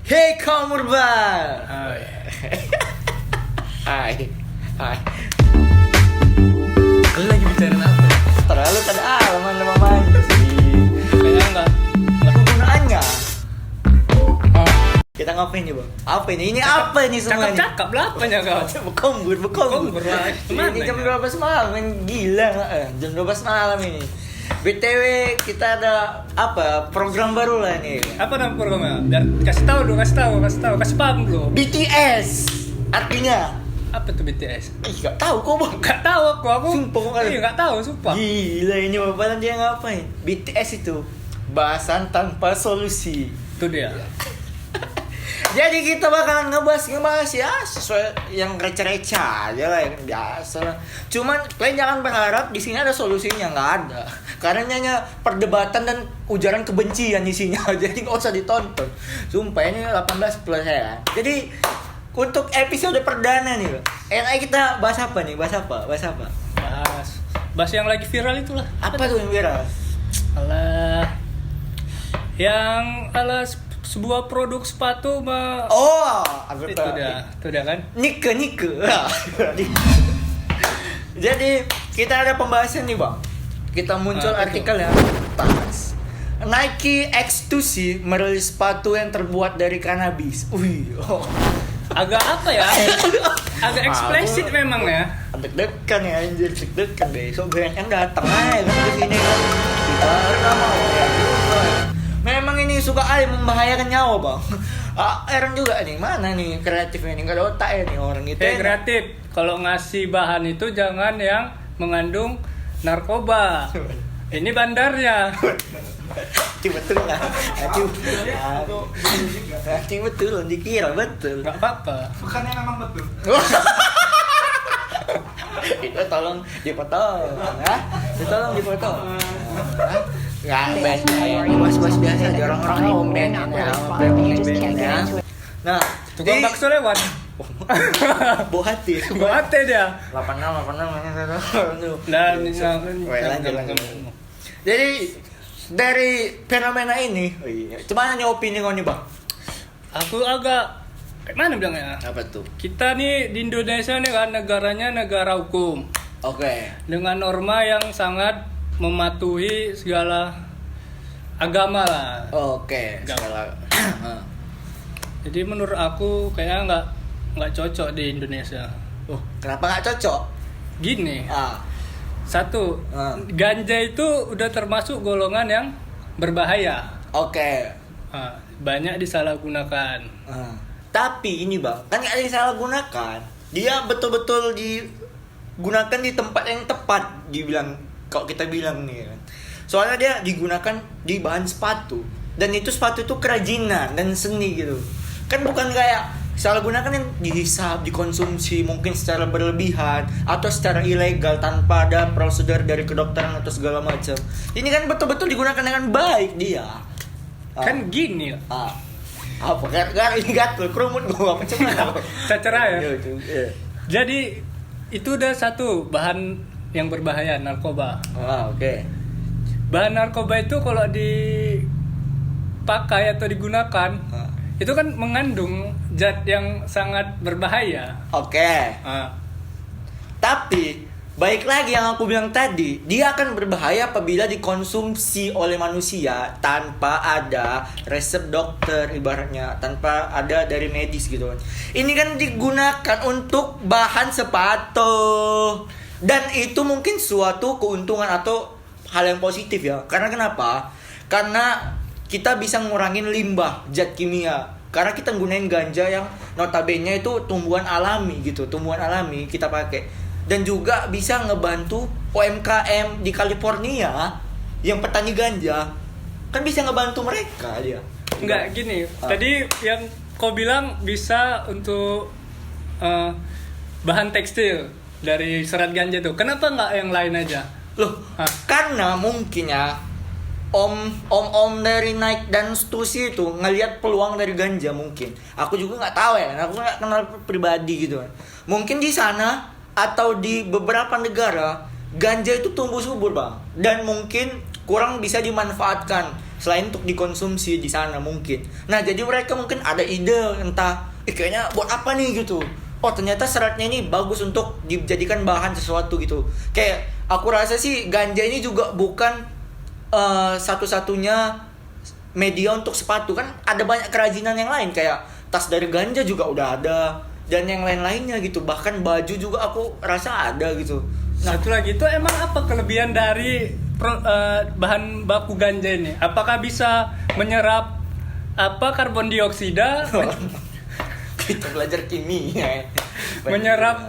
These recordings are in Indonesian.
Hei kaum urban. Hai. Hai. Hai. Lu lagi bicarain apa? Terlalu tak ada alaman nama mancing. Kayaknya enggak. Kegunaannya. Oh, Kita ngapain nih bang? Apa ini? Ini apa ini semua ini? cakap lah apanya kau? Berkombur. Berkombur lah. Ini jam 12 malam, main gila jam 12 malam ini. BTW kita ada apa? Program baru lah nih. Apa nama programnya? Biar kasih paham dulu. BTS. Artinya Apa tuh BTS? gak tahu kok bang. Gak tahu aku. Sumpah kok Iya gak tahu, sumpah. Gila ini bapak dia ngapain? BTS itu bahasan tanpa solusi. Itu dia. Jadi kita bakalan ngebahas ya sesuai yang receh-receh aja lah yang biasa lah. Cuman kalian jangan berharap di sini ada solusinya, nggak ada. Karena hanya perdebatan dan ujaran kebencian isinya. Jadi nggak usah ditonton. Sumpah ini 18 plus ya. Jadi untuk episode perdana nih, kita bahas apa nih? Bahas apa? Bahas yang lagi viral itulah. Apa tuh yang viral? Alah sebuah produk sepatu Oh, aku itu tahu. dia kan. Nike. Jadi kita ada pembahasan nih bang. Kita muncul artikel yang pas. Nike X2C merilis sepatu yang terbuat dari kanabis. Agak apa ya? Agak eksplisit memang ya. Deg-degan ya anjir, deg-degan besok gue kan datang aja kan ke sini kan. Kita mau ya. Memang ini suka aja membahayakan nyawa bang. Heran juga nih, mana nih kreatifnya nih, gak ada otak ya nih orang itu. Kreatif. Kalau ngasih bahan itu jangan yang mengandung narkoba. Ini bandarnya. Betul lah. Betul, dikira betul. Gak apa-apa. Bukannya memang betul. Itu tolong dipotong, ya. Tolong dipotong. Ya, bas biasa di orang-orang komen ya. Nah, Tukang bakso lewat. Bu hati. Buatnya dia. 86 Dan lanjut. Jadi dari fenomena ini, cuman hanya opini kau nih bang. aku agak kayak mana bilangnya? Apa tuh? Kita nih di Indonesia nih kan negaranya negara hukum Oke. dengan norma yang sangat mematuhi segala agama lah. Oke. Segala. Jadi menurut aku kayaknya nggak cocok di Indonesia. Kenapa nggak cocok? Gini, Ah, satu, ganja itu udah termasuk golongan yang berbahaya. oke. Banyak disalahgunakan. Tapi ini bang, kan nggak ada yang salah gunakan. Dia betul-betul digunakan di tempat yang tepat. Dibilang, kalau kita bilang nih kan. Soalnya dia digunakan di bahan sepatu. Dan itu sepatu itu kerajinan dan seni gitu. Kan bukan kayak salah gunakan yang dihisap, dikonsumsi mungkin secara berlebihan atau secara ilegal tanpa ada prosedur dari kedokteran atau segala macam. Ini kan betul-betul digunakan dengan baik dia. Kan gini, Apa gar ini gatel kerumut gua apa cuman cacara ya. Iya. Jadi itu udah satu bahan yang berbahaya, narkoba. Oke. Bahan narkoba itu kalau dipakai atau digunakan itu kan mengandung zat yang sangat berbahaya. Oke. Tapi baik lagi yang aku bilang tadi, dia akan berbahaya apabila dikonsumsi oleh manusia tanpa ada resep dokter, ibaratnya tanpa ada dari medis gitu kan. Ini kan digunakan untuk bahan sepatu. Dan itu mungkin suatu keuntungan atau hal yang positif ya. Karena kenapa? Karena kita bisa ngurangin limbah zat kimia. Karena kita gunain ganja yang notabene itu tumbuhan alami gitu, tumbuhan alami kita pakai. Dan juga bisa ngebantu UMKM di California yang petani ganja, kan bisa ngebantu mereka dia. Enggak gini. Tadi yang kau bilang bisa untuk bahan tekstil dari serat ganja tuh. Kenapa nggak yang lain aja? Loh, karena mungkin ya om dari Nike dan Stussy itu ngelihat peluang dari ganja mungkin. Aku juga nggak tahu ya, aku nggak kenal pribadi gitu kan. Mungkin di sana atau di beberapa negara ganja itu tumbuh subur bang, dan mungkin kurang bisa dimanfaatkan selain untuk dikonsumsi di sana mungkin. Nah, jadi mereka mungkin ada ide entah kayaknya buat apa nih gitu. Oh, ternyata seratnya ini bagus untuk dijadikan bahan sesuatu gitu. Kayak aku rasa sih ganja ini juga bukan satu-satunya media untuk sepatu, kan ada banyak kerajinan yang lain kayak tas dari ganja juga udah ada dan yang lain-lainnya gitu, bahkan baju juga aku rasa ada gitu. Nah, satu lagi itu emang apa kelebihan dari bahan baku ganja ini? Apakah bisa menyerap karbon dioksida? Kita belajar kimia. Menyerap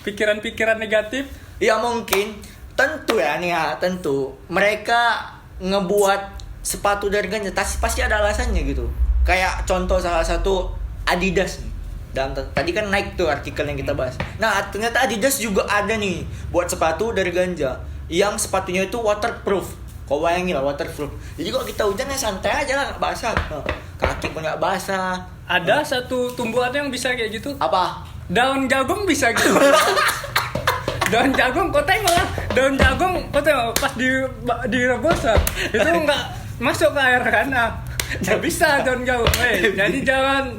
pikiran-pikiran negatif? Ya mungkin, tentu ya nih ya, tentu mereka ngebuat sepatu dari ganja pasti ada alasannya gitu. Kayak contoh salah satu Adidas nih. Dan tadi kan naik tuh artikel yang kita bahas. Nah, ternyata Adidas juga ada nih buat sepatu dari ganja yang sepatunya itu waterproof. Kau bayangin lah, waterproof. Jadi kalau kita hujan ya santai aja lah, nggak basah. Kaki pun nggak basah. Ada satu tumbuhan yang bisa kayak gitu. Apa? Daun jagung bisa gitu. Daun jagung, kau tengok lah. Daun jagung, kau tengok pas direbus itu nggak masuk ke air kan? Nggak bisa daun jagung. Jadi jangan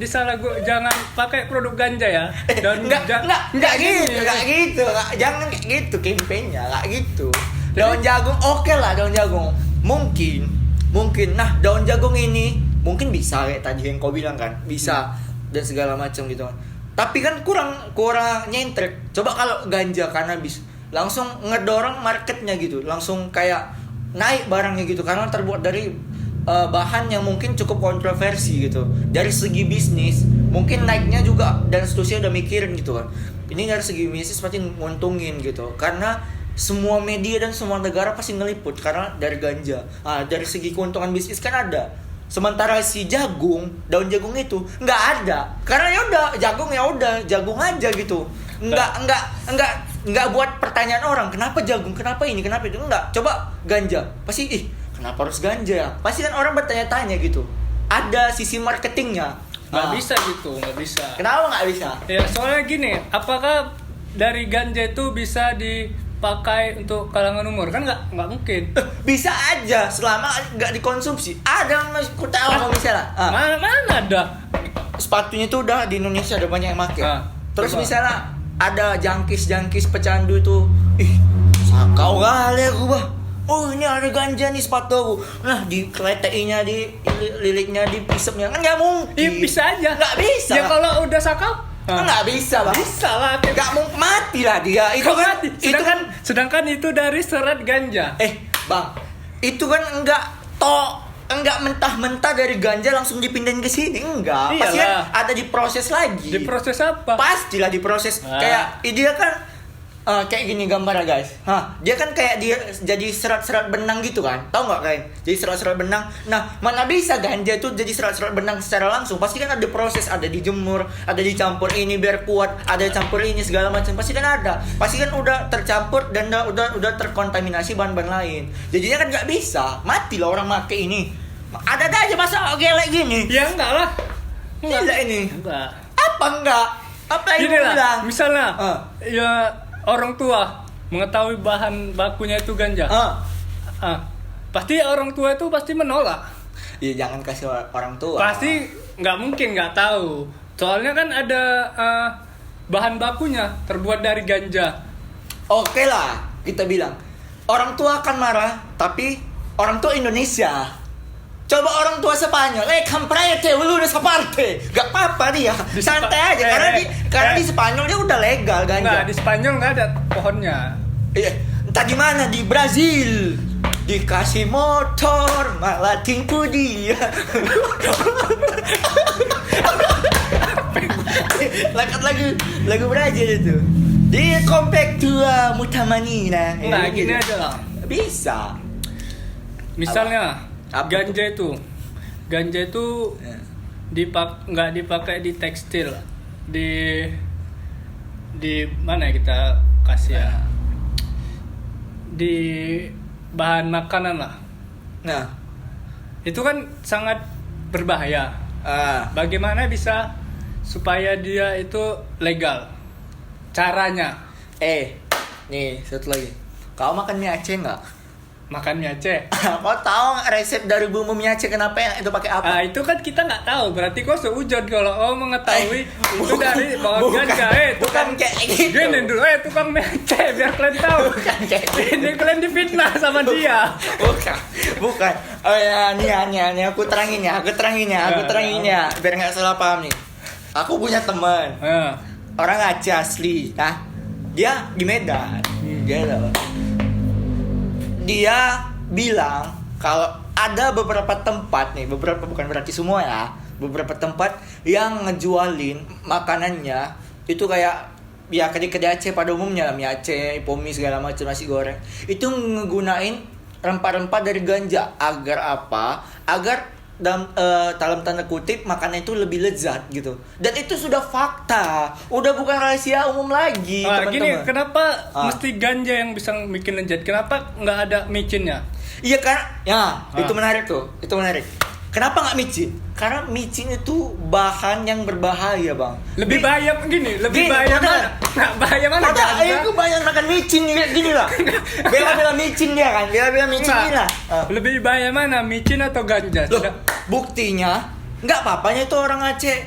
jangan pakai produk ganja ya. Nggak gitu. Jangan kayak gitu kampanyenya, nggak gitu. Daun jagung oke lah, daun jagung. Mungkin. Nah, daun jagung ini mungkin bisa kayak tadi yang kau bilang kan, bisa dan segala macam gitu. Tapi kan kurang nyentrek. Coba kalau ganja cannabis langsung ngedorong marketnya gitu, langsung kayak naik barangnya gitu karena terbuat dari bahan yang mungkin cukup kontroversi gitu. Dari segi bisnis mungkin naiknya juga dan seterusnya udah mikirin gitu kan. Ini dari segi bisnis pasti nguntungin gitu karena semua media dan semua negara pasti ngeliput karena dari ganja. Dari segi keuntungan bisnis kan ada. Sementara si daun jagung itu nggak ada karena jagung aja gitu. Nggak buat pertanyaan orang kenapa jagung, kenapa ini, kenapa itu, nggak. Coba ganja pasti kenapa harus ganja, pasti kan orang bertanya-tanya gitu. Ada sisi marketingnya. Nggak bisa gitu, nggak bisa. Kenapa nggak bisa? Ya soalnya gini, apakah dari ganja itu bisa dipakai untuk kalangan umur? Kan nggak mungkin. Bisa aja selama nggak dikonsumsi. Ada aku tahu kalau misalnya mana ada sepatunya itu udah di Indonesia ada banyak yang pakai. Terus coba. misalnya ada jangkis pecandu itu, sakau kali aku bah. Oh, ini ada ganja nih sepatu aku. Nah, di kleteknya, di liliknya, di pisepnya kan nggak mungkin. Bisa aja. Nggak bisa. Ya kalau udah sakau nggak bisa bang. Bisa lah. Nggak mau mati lah dia. Itu kan mati. Sedangkan itu dari serat ganja. Bang, itu kan enggak mentah-mentah dari ganja langsung dipindahin ke sini, enggak. Iyalah. Pasti kan ada diproses lagi. Diproses apa? Pastilah diproses. Kayak dia kan kayak gini gambarnya guys. Dia kan kayak dia jadi serat-serat benang gitu kan. Tahu nggak kayak? Jadi serat-serat benang. Nah, mana bisa ganja itu jadi serat-serat benang secara langsung? Pasti kan ada proses, ada dijemur, ada dicampur ini biar kuat, ada campur ini segala macam. Pasti kan ada. Pasti kan udah tercampur dan udah terkontaminasi bahan-bahan lain. Jadinya kan nggak bisa. Mati lah orang make ini. Ada aja masa gelek gini. Ya enggak lah. Enggak ini. Enggak. Apa enggak? Apa yang Gini lah, bilang? misalnya ya orang tua mengetahui bahan bakunya itu ganja. Pasti orang tua itu pasti menolak. Ya jangan kasih orang tua. Pasti nggak mungkin nggak tahu. Soalnya kan ada bahan bakunya terbuat dari ganja. Oke lah, kita bilang orang tua akan marah, tapi orang tua Indonesia. Coba orang tua Spanyol, comprate dulu de parte. Gak apa-apa dia, santai aja karena di Spanyol dia udah legal ganja. Enggak, di Spanyol nggak ada pohonnya. Iya, entah di mana, di Brazil. Dikasih motor, malah tipu dia. lagu Brazil itu. Dia compact tua mutamanina. Enggak, gini aja lah. Bisa. Misalnya Apa ganja itu nggak dipakai di tekstil, di mana ya kita kasih ya, di bahan makanan lah. Nah, itu kan sangat berbahaya. Bagaimana bisa supaya dia itu legal? Caranya? nih satu lagi. Kau makan mie Aceh nggak? makan mie Aceh. Kau tahu nggak resep dari bumbu mie Aceh kenapa enak itu pakai apa? Ah, itu kan kita nggak tahu. Berarti kau seujud kalau mengetahui itu bukan, dari bawah bukan, ganja. bukan kayak gitu. Gini dulu, tukang mie Aceh biar kalian tahu. Bukan kayak gitu. Ini kalian difitnah sama dia. Bukan. Oh ya, nih aku terangin ya, biar nggak salah paham nih. Aku punya teman, orang Aceh asli, nah dia di Medan, gitu. Dia bilang kalau ada beberapa tempat nih, bukan berarti semua ya, beberapa tempat yang ngejualin makanannya itu kayak ya kedai-kedai Aceh pada umumnya, mie Aceh, pomi segala macam, nasi goreng, itu ngegunain rempah-rempah dari ganja agar apa? Agar dalam tanda kutip makanan itu lebih lezat gitu. Dan itu sudah fakta, udah bukan rahasia umum lagi, teman-teman. Gini, kenapa mesti ganja yang bisa bikin lezat? Kenapa nggak ada micinnya? Iya kan? Ya, itu menarik tuh. Itu menarik. Kenapa nggak micin? Karena micin itu bahan yang berbahaya, Bang. Lebih bahaya gini, Gini, bahaya udah. mana? Nggak bahaya mana? Ada, aku banyak makan micin gini lah. Bela-bela micin dia kan, bela-bela micin Nggak. ini lah. Lebih bahaya mana, micin atau ganja? Loh, buktinya nggak apa-apanya itu orang Aceh.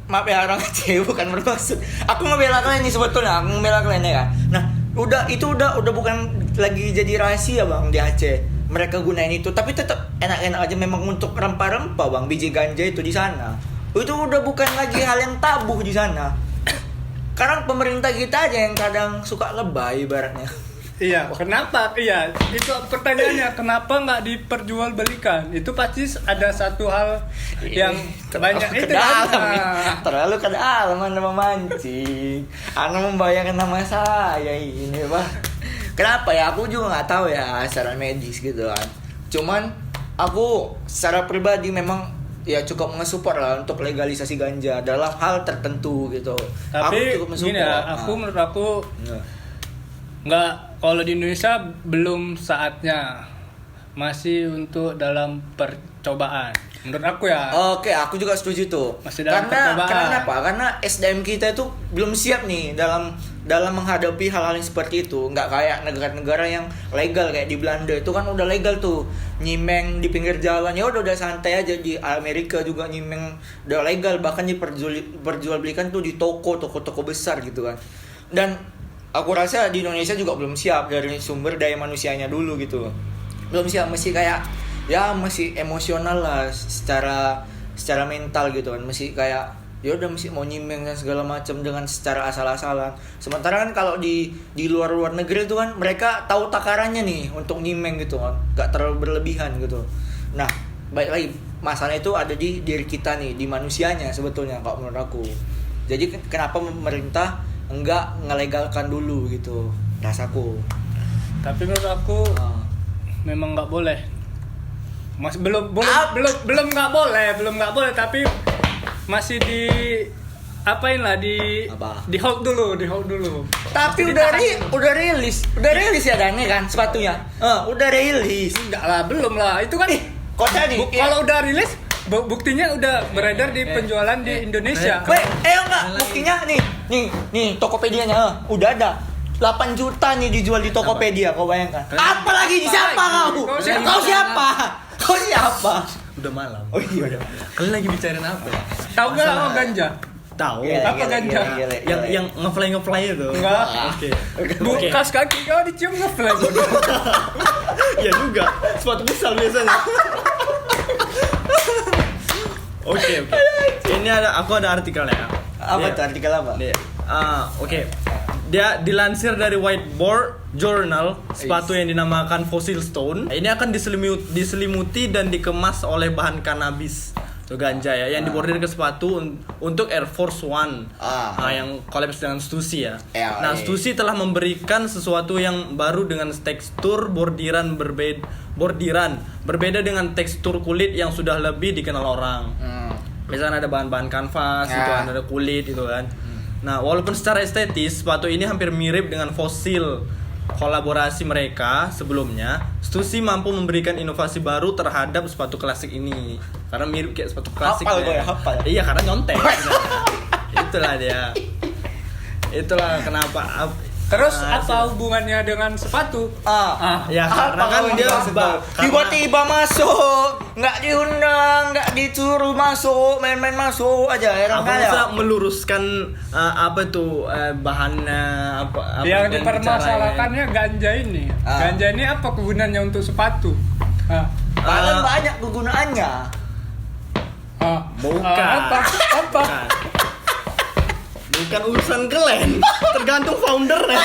Maaf ya, orang Aceh bukan bermaksud. Aku ngebela kalian nih sebetulnya, aku ngebela kalian ya kan. Nah, udah bukan lagi jadi rahasia, Bang, di Aceh. Mereka gunain itu, tapi tetap enak-enak aja memang untuk rempah-rempah, Bang. Biji ganja itu di sana. Itu udah bukan lagi hal yang tabu di sana. Karena pemerintah kita aja yang kadang suka lebay ibaratnya. Iya, kenapa? Iya, itu pertanyaannya. Kenapa nggak diperjualbelikan? Itu pasti ada satu hal yang banyak itu dalam, kan? terlalu ke dalam Anda memancing. Anda membayangkan nama saya ini, Bang. Kenapa ya? Aku juga nggak tahu ya secara medis gitu kan. Cuman aku secara pribadi memang ya cukup mensupport lah untuk legalisasi ganja dalam hal tertentu gitu. Tapi aku cukup mensupport. gini ya, menurut aku nggak, kalau di Indonesia belum saatnya, masih untuk dalam percobaan. Menurut aku ya. Oke, aku juga setuju tuh. Masih dalam percobaan. Karena apa? Karena SDM kita itu belum siap nih dalam menghadapi hal-hal yang seperti itu. Nggak kayak negara-negara yang legal kayak di Belanda itu kan udah legal tuh. Nyimeng di pinggir jalan ya udah santai aja. Di Amerika juga nyimeng udah legal, bahkan diperjualbelikan tuh di toko besar gitu kan. Dan aku rasa di Indonesia juga belum siap dari sumber daya manusianya dulu gitu. Belum siap, masih kayak ya masih emosional lah secara mental gitu kan, masih kayak ya udah masih mau nyimeng dan segala macam dengan secara asal-asalan. Sementara kan kalau di luar negeri itu kan mereka tahu takarannya nih untuk nyimeng gitu kan, gak terlalu berlebihan gitu. Nah, baik lagi masalah itu ada di diri kita nih, di manusianya sebetulnya kalau menurut aku. Jadi kenapa pemerintah enggak ngelegalkan dulu gitu, rasaku. Tapi menurut aku memang nggak boleh. Belum nggak boleh, tapi masih di apain lah, di hold dulu. Tapi udah rilis ya Dani kan sepatunya. Udah rilis. Enggak lah, belum lah. Itu kan kota nih. Kalau udah rilis, buktinya udah beredar di penjualan di Indonesia. Enggak, buktinya nih Tokopedia-nya udah ada. 8 juta nih dijual di Tokopedia, kau bayangkan. Apalagi siapa kau? Kau siapa? Udah malam. Oh iya. Kalian lagi bicarain apa ya? Tahu nggak apa ganja? Tahu. Apa ganja? Yang ngefly itu. Enggak. Oke. Kas kaki kau dicium ngefly. Ya juga. Sepatu besar biasanya. Oke. Ini aku ada artikelnya. Apa tuh artikel apa? Oke. Dia dilansir dari Whiteboard Journal, sepatu yang dinamakan Fossil Stone. Ini akan diselimuti dan dikemas oleh bahan kanabis atau ganja ya, yang dibordir ke sepatu untuk Air Force One. Yang kolaps dengan Stussy ya. Nah, Stussy telah memberikan sesuatu yang baru dengan tekstur bordiran berbeda dengan tekstur kulit yang sudah lebih dikenal orang. Misalnya ada bahan-bahan kanvas, gitu kan, ada kulit gitu kan. Nah, walaupun secara estetis sepatu ini hampir mirip dengan Fossil kolaborasi mereka sebelumnya, Stussy mampu memberikan inovasi baru terhadap sepatu klasik ini. Karena mirip kayak sepatu klasik. Hafal. Iya, karena nyontek. Itulah dia. Itulah kenapa Terus apa hubungannya dengan sepatu? Ya karena kan dia tiba-tiba masuk, nggak diundang, nggak disuruh masuk, main-main masuk aja. Aku bisa meluruskan apa tuh bahannya apa Yang dan dipermasalahankannya ganja ini. Ganja ini apa kegunaannya untuk sepatu? Paling banyak kegunaannya. Bukan. Apa? Bukan urusan kalian, tergantung foundernya.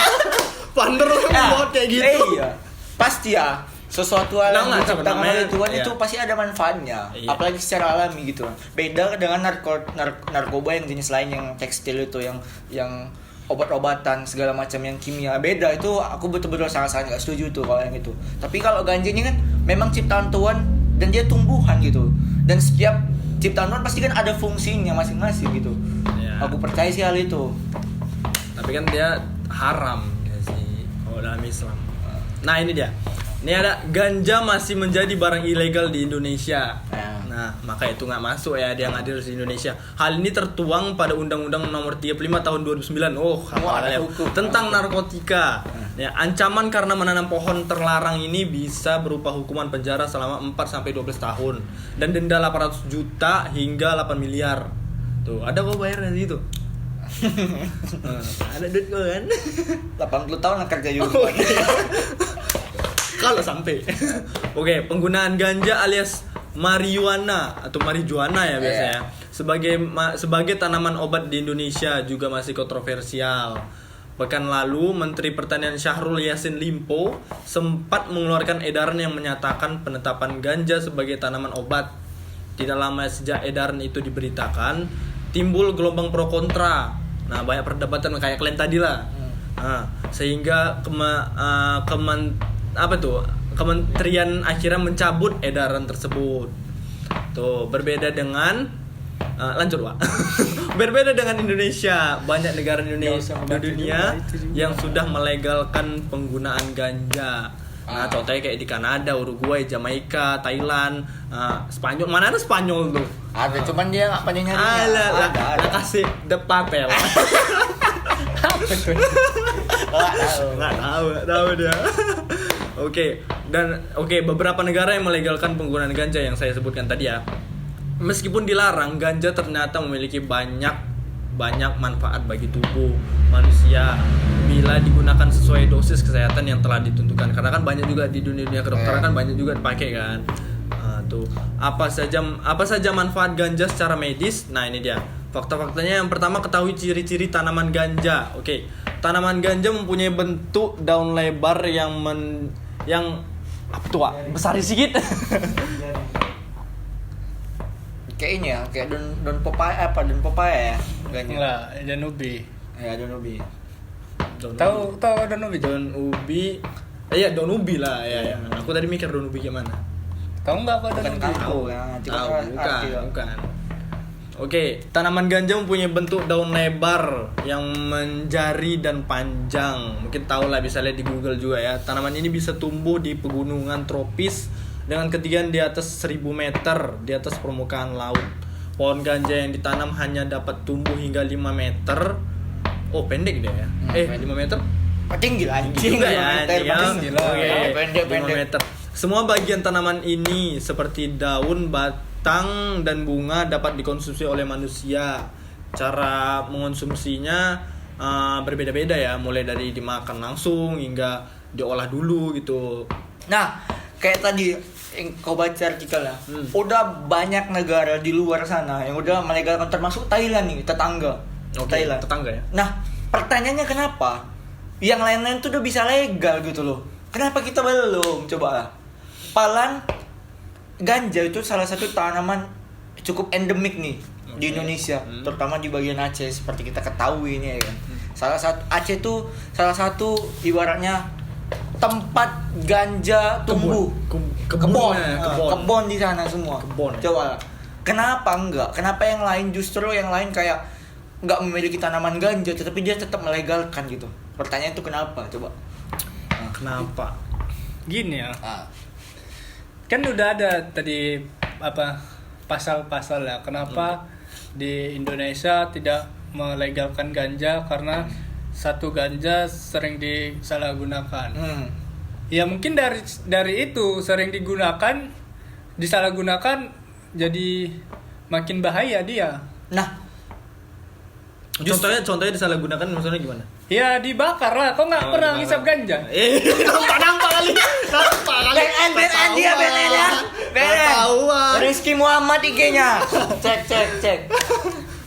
Founder yang buat kayak gitu. Iya, pasti ya. Sesuatu hal yang Nggak, diciptakan namanya, oleh Tuhan iya. itu pasti ada manfaatnya. Iya. Apalagi secara alami gitu. Beda dengan narkoba yang jenis lain yang tekstil itu yang obat-obatan segala macam yang kimia. Beda itu aku betul-betul sangat-sangat nggak setuju tuh kalau yang itu. Tapi kalau ganja ini kan memang ciptaan Tuhan dan dia tumbuhan gitu. Dan setiap ciptaan Tuhan pasti kan ada fungsinya masing-masing gitu. Iya. Aku percaya sih hal itu. Tapi kan dia haram ya sih kalau dalam Islam. Nah ini dia. Ini ada ganja masih menjadi barang ilegal di Indonesia. Nah maka itu nggak masuk ya dia hadir di Indonesia. Hal ini tertuang pada Undang-Undang Nomor 35 Tahun 2009. Ada hukum. Tentang narkotika. Ya, ancaman karena menanam pohon terlarang ini bisa berupa hukuman penjara selama 4-12 tahun dan denda 800 juta hingga 8 miliar. Tuh, ada kok bayar dari itu. Ada duit kok kan? 80 tahun lah kerja juga. Kalau sampai. Oke, penggunaan ganja alias marijuana atau marijuana ya biasanya sebagai tanaman obat di Indonesia juga masih kontroversial. Pekan lalu Menteri Pertanian Syahrul Yassin Limpo sempat mengeluarkan edaran yang menyatakan penetapan ganja sebagai tanaman obat. Tidak lama sejak edaran itu diberitakan, timbul gelombang pro kontra. Nah, banyak perdebatan kayak kalian tadi lah. Sehingga kementerian akhirnya mencabut edaran tersebut. Tuh, berbeda dengan lanjut Pak. Berbeda dengan Indonesia, banyak negara di dunia yang sudah melegalkan penggunaan ganja. Nah, contohnya kayak di Kanada, Uruguay, Jamaika, Thailand, Spanyol. Mana ada Spanyol tuh? Ada, cuman dia nggak pandai nyarinya. Ada kasih the papel. Nggak tahu dia. Oke, beberapa negara yang melegalkan penggunaan ganja yang saya sebutkan tadi ya. Meskipun dilarang, ganja ternyata memiliki banyak manfaat bagi tubuh manusia bila digunakan sesuai dosis kesehatan yang telah ditentukan. Karena kan banyak juga di dunia kedokteran kan banyak juga dipakai kan. Tuh, apa saja manfaat ganja secara medis? Nah, ini dia. Fakta-faktanya yang pertama, ketahui ciri-ciri tanaman ganja. Oke. Tanaman ganja mempunyai bentuk daun lebar yang apa tuh, Pak? Besar sedikit. Kayak ini ya, kayak daun pepaya ya. Enggak, daun ubi. Ya, daun ubi. Tahu daun ubi? Daun ubi. Iya, daun ubi lah ya. Aku tadi mikir daun ubi gimana? Tahu enggak apa daun ubi? Tahu ya, Bukan. Oke, tanaman ganja mempunyai bentuk daun lebar yang menjari dan panjang. Mungkin tahu lah, bisa lihat di Google juga ya. Tanaman ini bisa tumbuh di pegunungan tropis dengan ketinggian di atas 1000 meter di atas permukaan laut. Pohon ganja yang ditanam hanya dapat tumbuh hingga 5 meter. Oh, pendek deh ya. 5 meter? Tinggi lah, Juga ya. tinggi lah. Pendek. 5 meter. Semua bagian tanaman ini seperti daun, batang, dan bunga dapat dikonsumsi oleh manusia. Cara mengonsumsinya berbeda-beda ya, mulai dari dimakan langsung hingga diolah dulu gitu. Nah, kayak tadi yang kau baca artikelnya, udah banyak negara di luar sana yang udah melegalkan, termasuk Thailand nih, tetangga. Thailand. Tetangga ya. Nah, pertanyaannya kenapa yang lain-lain tuh udah bisa legal gitu loh? Kenapa kita belum? Coba lah. Palan ganja itu salah satu tanaman cukup endemik nih di Indonesia, terutama di bagian Aceh seperti kita ketahui ini ya kan. Aceh itu salah satu ibaratnya tempat ganja tumbuh. Kebon di sana semua. Coba, kenapa enggak? Kenapa yang lain kayak enggak memiliki tanaman ganja tetapi dia tetap melegalkan gitu? Pertanyaan itu kenapa? Coba. Kenapa? Gini ya. Kan udah ada tadi pasal-pasal ya. Kenapa di Indonesia tidak melegalkan ganja? Karena satu ganja sering disalahgunakan. Hmm. Ya mungkin dari itu sering disalahgunakan jadi makin bahaya dia. Nah, Contohnya disalahgunakan maksudnya gimana? Ya dibakar lah. Kok nggak pernah dibakar. ngisap ganja? Nampak kali. BNN dia BNN ya. BNN. Ketahuan. Rizky Muhammad IG-nya. Cek.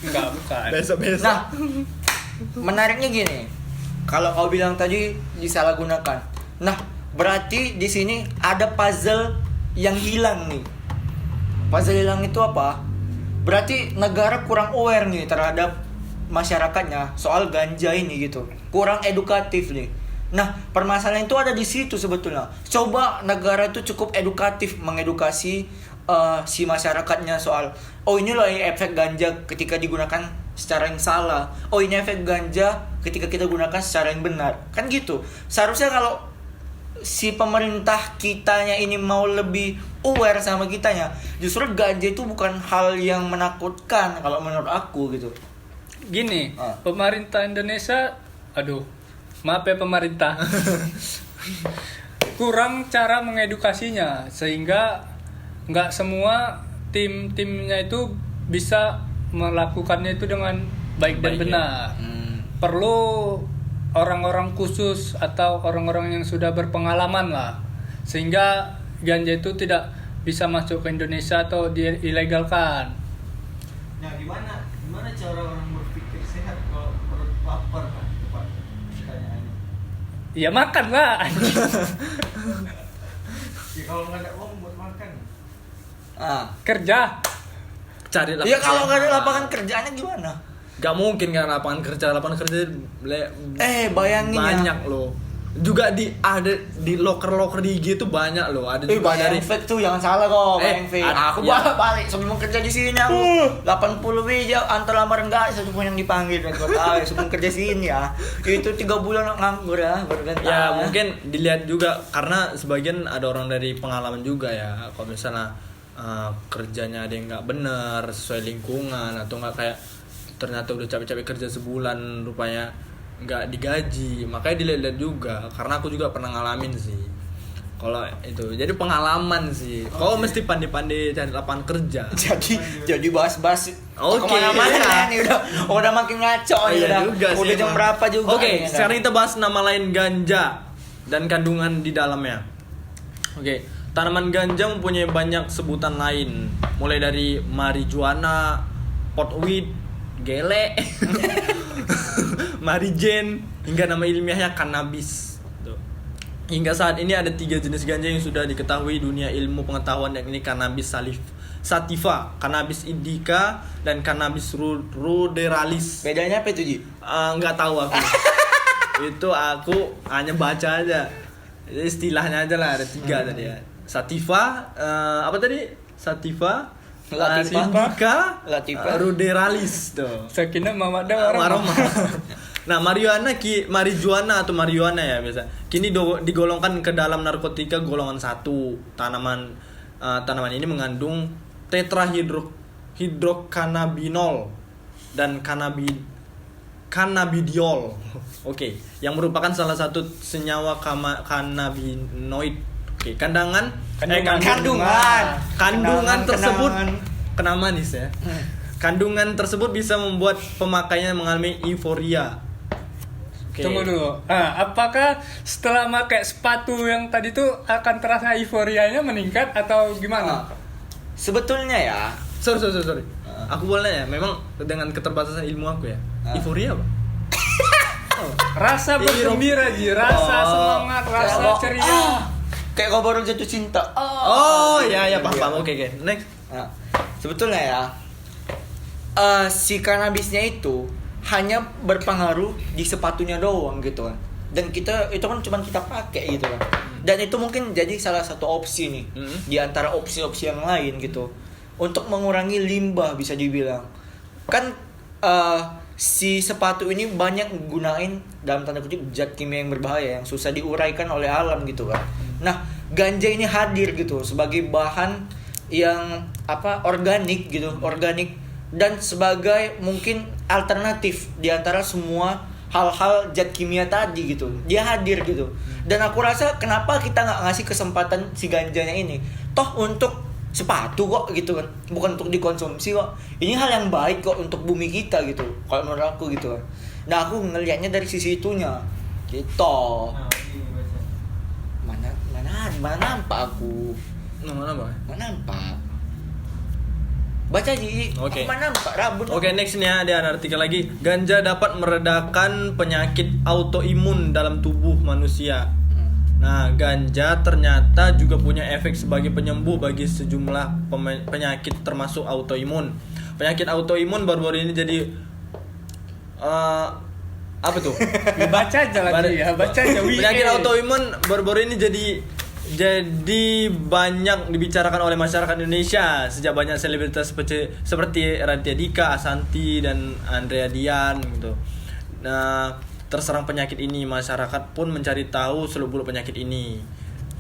Enggak, bukan. Besok. Nah, menariknya gini. Kalau kau bilang tadi disalahgunakan. Nah, berarti di sini ada puzzle yang hilang nih. Puzzle hilang itu apa? Berarti negara kurang aware nih terhadap masyarakatnya soal ganja ini gitu. Kurang edukatif nih. Nah, permasalahan itu ada di situ sebetulnya. Coba negara itu cukup edukatif mengedukasi si masyarakatnya soal ini loh efek ganja ketika digunakan secara yang salah. Ini efek ganja ketika kita gunakan secara yang benar. Kan gitu. Seharusnya kalau si pemerintah kitanya ini mau lebih aware sama kitanya, justru ganja itu bukan hal yang menakutkan kalau menurut aku gitu. Gini, pemerintah Indonesia, maaf ya pemerintah, kurang cara mengedukasinya sehingga nggak semua timnya itu bisa melakukannya itu dengan baik dan benar. Perlu orang-orang khusus atau orang-orang yang sudah berpengalaman lah, sehingga ganja itu tidak bisa masuk ke Indonesia atau diilegalkan. Nah, gimana cara orang berpikir sehat kalau perut lapar kan? Pertanyaannya. Ya makan lah. Ya, kalau nggak ada uang buat makan. Kerja. Cari Ya kalau nggak ada lapangan kerjaannya gimana? Gak mungkin kan lapangan kerja Bayangin banyak loh. Juga ada di loker di IG itu banyak loh. Ada juga dari fake tuh, jangan salah kok. Fake. Aku ya. balik sebelum kerja di sini aku 80 aja antar lamar enggak satu pun yang dipanggil dan kau tahu sebelum kerja sini ya. Itu 3 bulan nganggur ya berganti. Ya mungkin dilihat juga karena sebagian ada orang dari pengalaman juga ya. Kalau misalnya kerjanya ada yang nggak benar sesuai lingkungan atau nggak kayak ternyata udah capek-capek kerja sebulan rupanya nggak digaji, makanya dilihat juga karena aku juga pernah ngalamin sih kalau itu. Jadi pengalaman sih. Kau mesti pandai-pandai cari lapangan kerja. Jadi bahas-bahas Oke. kemana-mana nih udah makin ngaco ya udah jam berapa juga. Oke, sekarang kita bahas nama lain ganja dan kandungan di dalamnya. Oke, tanaman ganja mempunyai banyak sebutan lain, mulai dari marijuana, potweed, gele, marijen, hingga nama ilmiahnya cannabis. Hingga saat ini ada 3 jenis ganja yang sudah diketahui dunia ilmu pengetahuan, yakni cannabis sativa, cannabis indica, dan cannabis ruderalis. Bedanya apa itu, Ji? Nggak tahu aku. Itu aku hanya baca aja. Istilahnya aja lah, ada 3 tadi ya. Sativa, apa tadi? Sativa, indica, ruderalis tuh. Sakinah Mawaddah Warahmah. Nah, marijuana atau marijuana ya biasa. Kini digolongkan ke dalam narkotika golongan 1. Tanaman ini mengandung tetrahidrocannabinol dan cannabidiol. Oke, yang merupakan salah satu senyawa cannabinoid. Oke, kandungan tersebut kena manis ya. Kandungan tersebut bisa membuat pemakainya mengalami euforia. Tunggu dulu. Apakah setelah pakai sepatu yang tadi tuh akan terasa euforianya meningkat atau gimana? Sebetulnya ya. Sorry. Aku boleh ya. Memang dengan keterbatasan ilmu aku ya. Euforia apa? Rasa bergembira, rasa semangat, rasa ceria. Kayak kau baru jatuh cinta. Ya paham. Oke. Next. Sebetulnya ya. Si kanabisnya itu hanya berpengaruh di sepatunya doang gitu kan. Dan itu kan cuma kita pakai gitu kan. Dan itu mungkin jadi salah satu opsi nih di antara opsi-opsi yang lain gitu untuk mengurangi limbah bisa dibilang. Kan si sepatu ini banyak gunain dalam tanda kutip zat kimia yang berbahaya yang susah diuraikan oleh alam gitu kan. Nah, ganja ini hadir gitu sebagai bahan yang organik gitu, organik dan sebagai mungkin alternatif di antara semua hal-hal zat kimia tadi gitu. Dia hadir gitu. Dan aku rasa kenapa kita nggak ngasih kesempatan si ganjanya ini? Toh untuk sepatu kok gitu kan, bukan untuk dikonsumsi kok. Ini hal yang baik kok untuk bumi kita gitu. Kalau menurut aku gitu kan. Nah aku ngelihatnya dari sisi itunya. Gitu. Mana nampak aku? Mana apa? Mana nampak? Baca Ji. Oke. Aku mana nampak rabun. Oke, next nih ada artikel lagi. Ganja dapat meredakan penyakit autoimun dalam tubuh manusia. Nah, ganja ternyata juga punya efek sebagai penyembuh bagi sejumlah penyakit termasuk autoimun. Penyakit autoimun baru-baru ini jadi apa tuh? Baca aja lagi ya, baca aja. Penyakit autoimun baru-baru ini jadi banyak dibicarakan oleh masyarakat Indonesia sejak banyak selebritas seperti Raditya Dika, Ashanti dan Andrea Dian gitu. Nah, terserang penyakit ini, masyarakat pun mencari tahu seluk-beluk penyakit ini.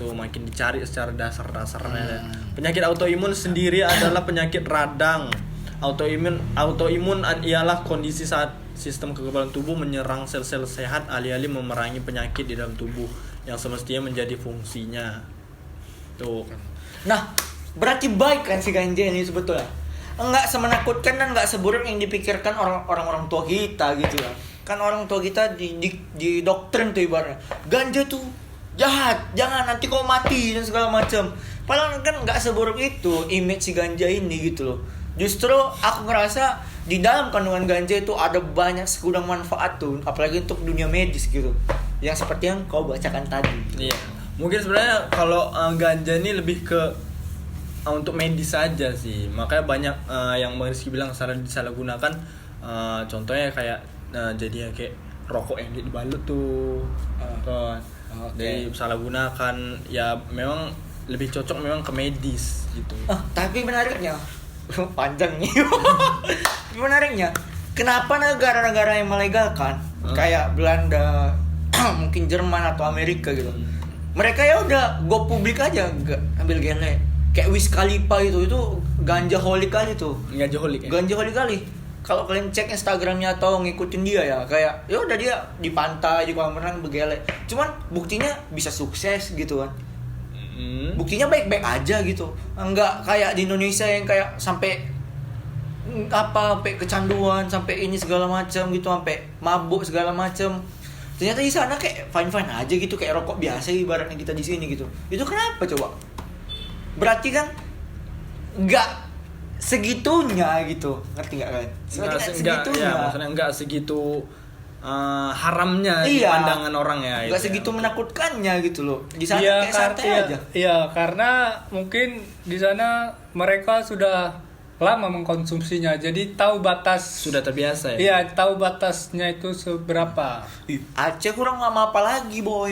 Tuh makin dicari secara dasar-dasarnya. Penyakit autoimun sendiri adalah penyakit radang. Autoimun ialah kondisi saat sistem kekebalan tubuh menyerang sel-sel sehat alih-alih memerangi penyakit di dalam tubuh yang semestinya menjadi fungsinya. Tuh. Nah, berarti baik kan si ganja ini sebetulnya. Enggak semenakutkan dan enggak seburuk yang dipikirkan orang-orang tua kita gitu kan. Kan orang tua kita di doktrin tuh ibaratnya. Ganja tuh jahat, jangan nanti kau mati dan segala macam. Padahal kan enggak seburuk itu image si ganja ini gitu loh. Justru aku ngerasa di dalam kandungan ganja itu ada banyak segudang manfaat tuh, apalagi untuk dunia medis gitu. Yang seperti yang kau bacakan tadi. Iya. Mungkin sebenarnya kalau ganja ini lebih ke untuk medis saja sih. Makanya banyak yang Rizky bilang disalahgunakan. Contohnya kayak jadinya kayak rokok yang dibalut tuh. Jadi disalahgunakan. Ya memang lebih cocok memang ke medis gitu. Tapi menariknya panjang nih. Menariknya, kenapa negara-negara yang melegalkan kayak Belanda, mungkin Jerman atau Amerika gitu, mereka ya udah go publik aja, nggak ambil gele. Kayak Wiz Khalifa itu ganja holik kali tuh. Ganja holik. Ganja holik kali. Kalau kalian cek Instagramnya atau ngikutin dia ya, kayak ya udah dia di pantai di kolam renang begele. Cuman buktinya bisa sukses gitu kan. Buktinya baik-baik aja gitu. Enggak kayak di Indonesia yang kayak sampai kecanduan, sampai ini segala macam gitu, sampai mabuk segala macam. Ternyata di sana kayak fine-fine aja gitu, kayak rokok biasa ibaratnya kita di sini gitu. Itu kenapa coba? Berarti kan enggak segitunya gitu. Ngerti enggak kan? Segitunya. Ya, maksudnya enggak segitu haramnya di pandangan orang ya. Enggak segitu menakutkannya gitu loh. Di sana ya, kayak santai aja. Iya, karena mungkin di sana mereka sudah lama mengkonsumsinya, jadi tahu batas. Sudah terbiasa ya. Iya, tahu batasnya itu seberapa. Aceh kurang lama apa lagi boy?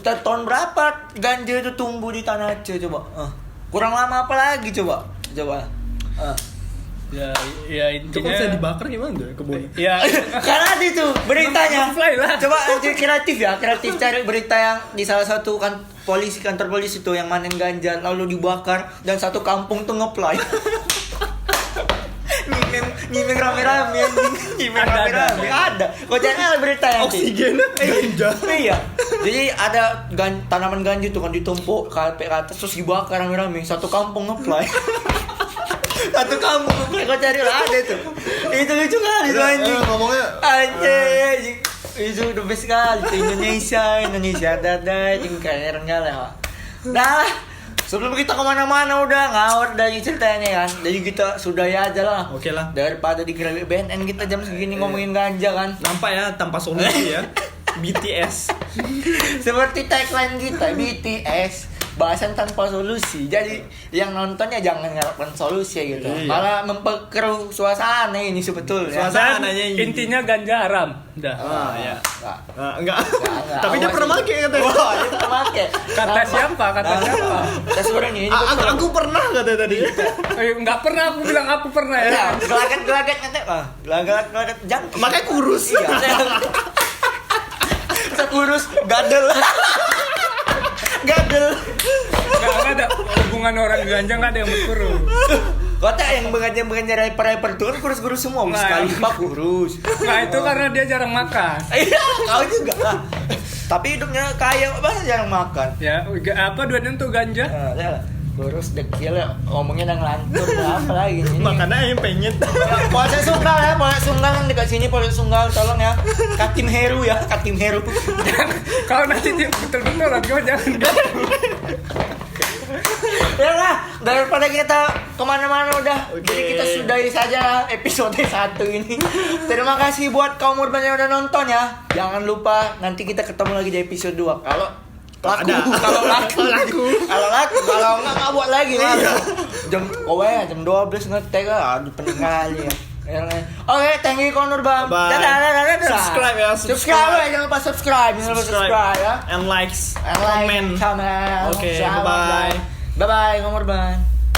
Tahun berapa ganja itu tumbuh di tanah Aceh coba? Kurang lama apa lagi coba? Ya Itu intinya. kok bisa dibakar gimana tuh kebun? Ya. Karena ada itu beritanya. Nge-fly lah. Coba nanti kreatif cari berita yang di salah satu kantor polisi itu yang manen ganja lalu dibakar dan satu kampung tuh nge-fly. Nyimeng rame-rame ada. Kok jangan berita yang Oksigen ganja. Iya. Jadi ada tanaman ganja tuh kan ditumpuk ke atas terus dibakar rame-rame satu kampung nge-fly. Satu kampung kau cari lah ada tuh. Itu lucu kali tuh anjing. Ngomongnya Anjing. Itu the best kali tuh Indonesia anjing keren kali ya. Dah. Sebelum kita kemana-mana udah ngawur dari ceritanya kan. Jadi kita sudahi aja lah. Oke lah. Daripada dikira BNN kita jam segini ngomongin ganja kan. Nampak ya tanpa solusi ya. BTS. Seperti tagline kita BTS, bahasan tanpa solusi. Jadi yang nontonnya jangan ngarepkan solusi gitu. Iya. Malah memperkeruh suasana ini sebetulnya. Suasana. Dan Ananya ini. intinya ganja haram. Dah. Ya. Enggak. Enggak. Tapi dia pernah pakai katanya. Wah, dia pernah pakai. Kata siapa? Kita sebenarnya ini betul. Aku pernah katanya tadi. Enggak pernah, aku bilang aku pernah ya. Ya, gelagat nanti. Gelagat jangan. Makanya kurus. Iya. Kurus, gadel. Enggak ada hubungan orang ganja, enggak ada yang berkurung. Kota yang mengajar rapper itu kan kurus-kurus semua, Nah. sekali pak kurus. Nah itu karena dia jarang makan. Iya, kau juga lah. Tapi hidupnya kaya, masa jarang makan? Ya, apa duitnya untuk ganja? Nah, kurus dekil, ngomongnya udah ngelantur, apa lagi ini? Makanya yang pengen. Polsek Sunggal ya, Polsek Sunggal yang dekat sini, Polsek Sunggal, tolong ya. Katim Heru ya, Katim Heru. Kalau nanti dia betul-betul lagi jangan gitu. Ya lah, daripada kita kemana-mana udah. Oke. Jadi kita sudahi saja episode 1 ini. Terima kasih buat kaum urban yang udah nonton ya. Jangan lupa nanti kita ketemu lagi di episode 2. Kalau laku, Ada. kalau laku, kalau nggak buat lagi lah. Jam, jam 12 ngetek lah, aduh pening kali ya. Oke, thank you kaum urban. Bye. Dadah. Subscribe ya, Subscribe ya, jangan lupa subscribe ya. And likes, And like, comment. comment. Oke, Sama. bye-bye. Bye-bye, kaum urban.